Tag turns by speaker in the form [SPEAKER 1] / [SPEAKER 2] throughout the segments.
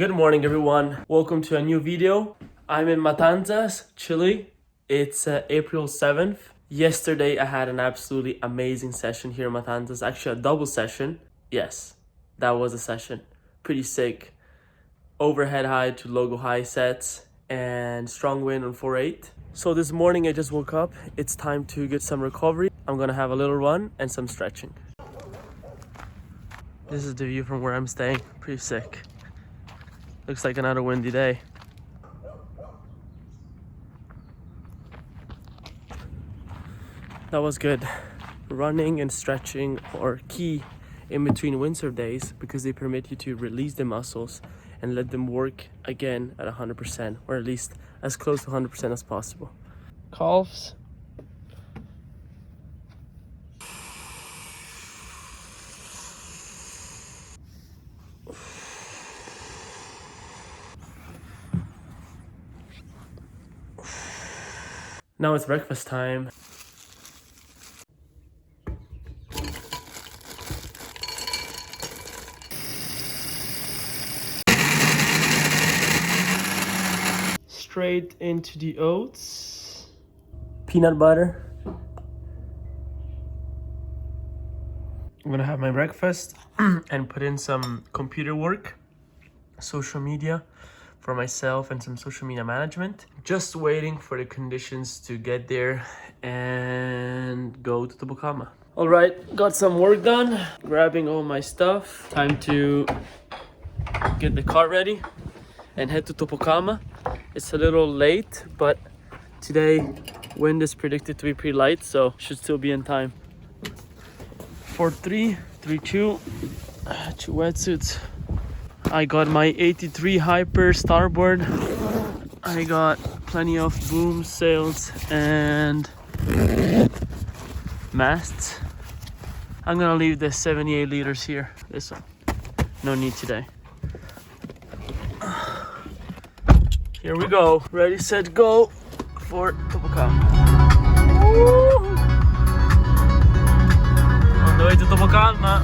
[SPEAKER 1] Good morning, everyone. Welcome to a new video. I'm in Matanzas, Chile. It's April 7th. Yesterday, I had an absolutely amazing session here in Matanzas. Actually, a double session. Yes, that was a session. Pretty sick. Overhead high to logo high sets and strong wind on 4/8. So this morning, I just woke up. It's time to get some recovery. I'm gonna have a little run and some stretching. This is the view from where I'm staying. Pretty sick. Looks like another windy day. That was good. Running and stretching are key in between windsurf days because they permit you to release the muscles and let them work again at 100%, or at least as close to 100% as possible. Calves. Now it's breakfast time. Straight into the oats. Peanut butter. I'm gonna have my breakfast and put in some computer work, social media for myself, and some social media management. Just waiting for the conditions to get there and go to Topokama. All right, got some work done, grabbing all my stuff. Time to get the car ready and head to Topokama. It's a little late, but today wind is predicted to be pretty light, so should still be in time. 4-3, 3-2, 2 wetsuits. I got my 83 Hyper Starboard. I got plenty of boom, sails, and masts. I'm gonna leave the 78 liters here. This one, no need today. Here we go. Ready, set, go for Topocalma. On the way to Topocalma.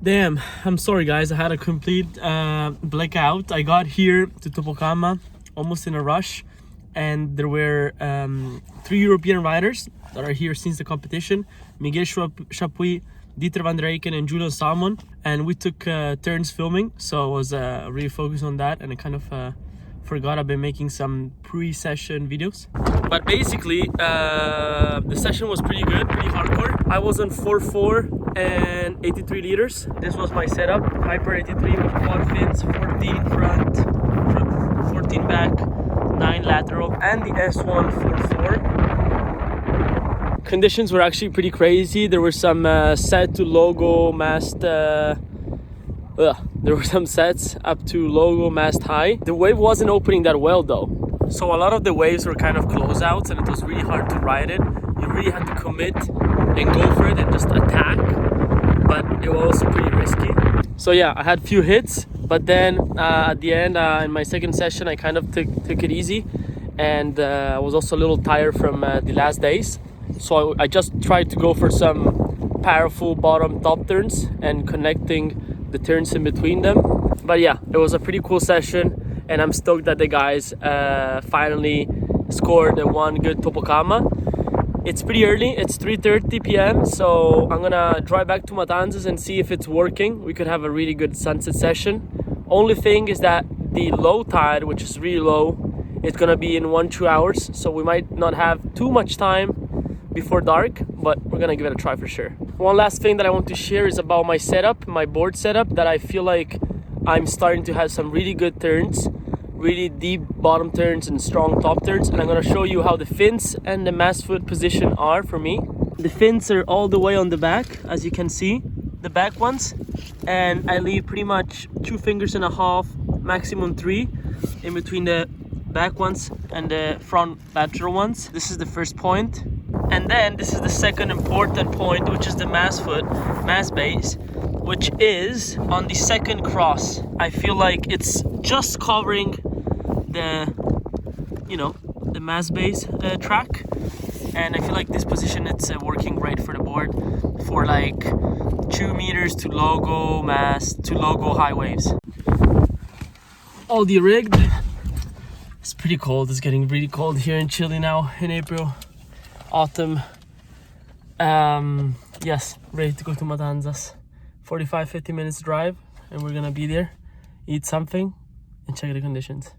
[SPEAKER 1] Damn, I'm sorry guys, I had a complete blackout. I got here to Topokama almost in a rush and there were 3 European riders that are here since the competition: Miguel Chapuis, Dieter van der Eycken, and Julian Salmon. And we took turns filming, so I was really focused on that, and I kind of forgot I've been making some pre-session videos. But basically, the session was pretty good, pretty hardcore. I was on 4.4 and 83 liters. This was my setup: Hyper 83 with quad fins, 14 front, 14 back, 9 lateral, and the S1 4.4. Conditions were actually pretty crazy. There were some set to logo mast. There were some sets up to logo mast high. The wave wasn't opening that well though, so a lot of the waves were kind of closeouts, and it was really hard to ride it. You really had to commit and go for it and just attack, but it was also pretty risky. So yeah, I had a few hits, but then at the end, in my second session, I kind of took it easy, and I was also a little tired from the last days. So I just tried to go for some powerful bottom top turns and connecting the turns in between them. But yeah, it was a pretty cool session, and I'm stoked that the guys finally scored one good Topocalma. It's pretty early, it's 3:30 p.m. so I'm gonna drive back to Matanzas and see if it's working. We could have a really good sunset session. Only thing is that the low tide, which is really low, it's gonna be in 1-2 hours, so we might not have too much time before dark, but we're gonna give it a try for sure. One last thing that I want to share is about my setup, my board setup, that I feel like I'm starting to have some really good turns, really deep bottom turns and strong top turns, and I'm gonna show you how the fins and the mast foot position are for me. The fins are all the way on the back, as you can see, the back ones, and I leave pretty much 2.5 fingers, maximum 3, in between the back ones and the front lateral ones. This is the first point. And then this is the second important point, which is the mast foot, mast base, which is on the second cross. I feel like it's just covering the, the mast base track. And I feel like this position, it's working great for the board for like 2 meters to logo mast, to logo high waves. All de-rigged. It's pretty cold. It's getting really cold here in Chile now in April. Autumn. Yes, ready to go to Matanzas. 45-50 minutes drive, and we're gonna be there, eat something, and check the conditions.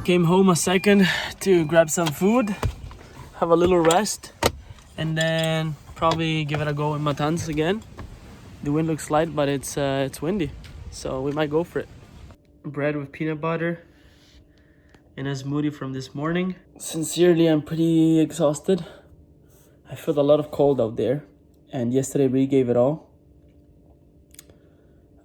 [SPEAKER 1] Came home a second to grab some food, have a little rest, and then probably give it a go in Matanzas again. The wind looks light, but it's windy, so we might go for it. Bread with peanut butter and a smoothie from this morning. Sincerely, I'm pretty exhausted. I felt a lot of cold out there, and yesterday we gave it all.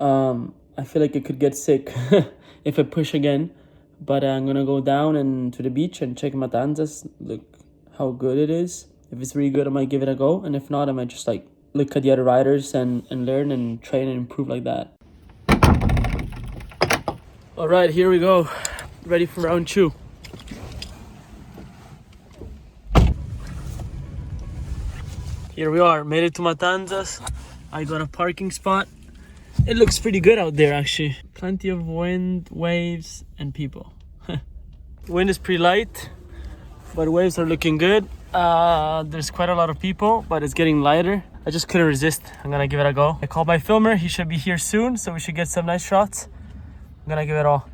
[SPEAKER 1] I feel like I could get sick if I push again, but I'm gonna go down and to the beach and check Matanzas, look how good it is. If it's really good, I might give it a go, and if not, I might just like look at the other riders and learn and train and improve like that. All right, here we go, ready for round 2. Here we are, made it to Matanzas. I got a parking spot. It looks pretty good out there actually. Plenty of wind, waves, and people. Wind is pretty light, but waves are looking good. There's quite a lot of people, but it's getting lighter. I just couldn't resist. I'm gonna give it a go. I called my filmer, he should be here soon, so we should get some nice shots. I'm gonna give it all.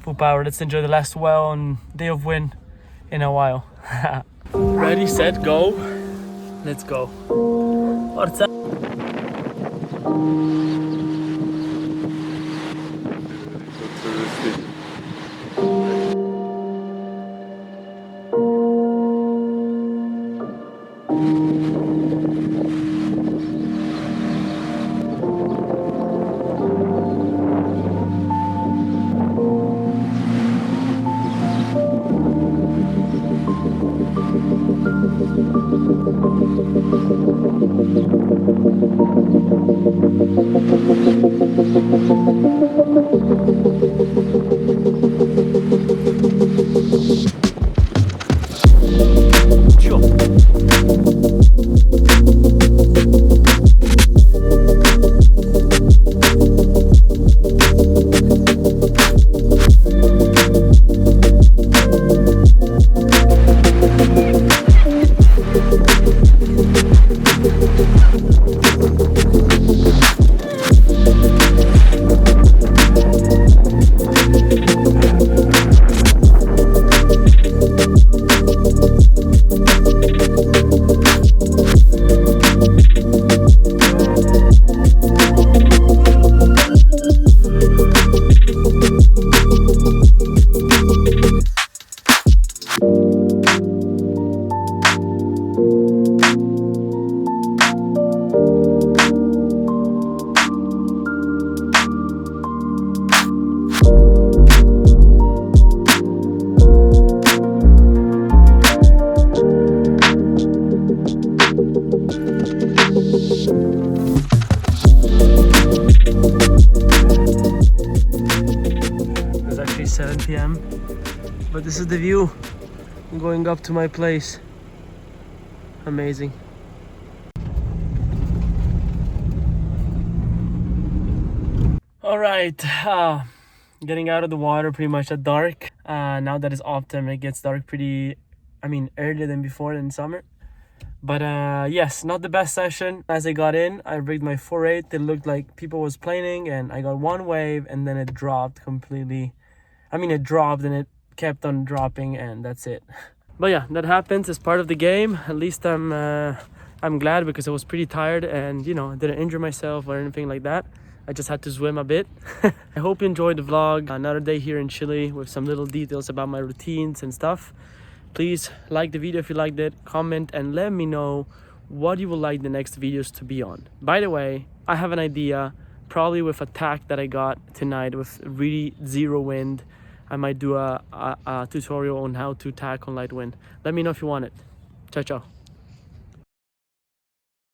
[SPEAKER 1] Full power. Let's enjoy the last well and day of wind in a while. Ready, set, go. Let's go. Forza. Sure. It's actually 7 p.m. but this is the view going up to my place. Amazing. All right, getting out of the water pretty much at dark. Now that it's autumn, it gets dark pretty, earlier than before in summer. But yes, not the best session. As I got in, I rigged my 4/8. It looked like people was planing, and I got one wave, and then it dropped completely. It dropped and it kept on dropping, and that's it. But yeah, that happens. It's part of the game. At least I'm glad, because I was pretty tired, and I didn't injure myself or anything like that. I just had to swim a bit. I hope you enjoyed the vlog. Another day here in Chile with some little details about my routines and stuff. Please like the video if you liked it, comment, and let me know what you would like the next videos to be on. By the way, I have an idea, probably with a tack that I got tonight with really zero wind. I might do a tutorial on how to tack on light wind. Let me know if you want it. Ciao, ciao.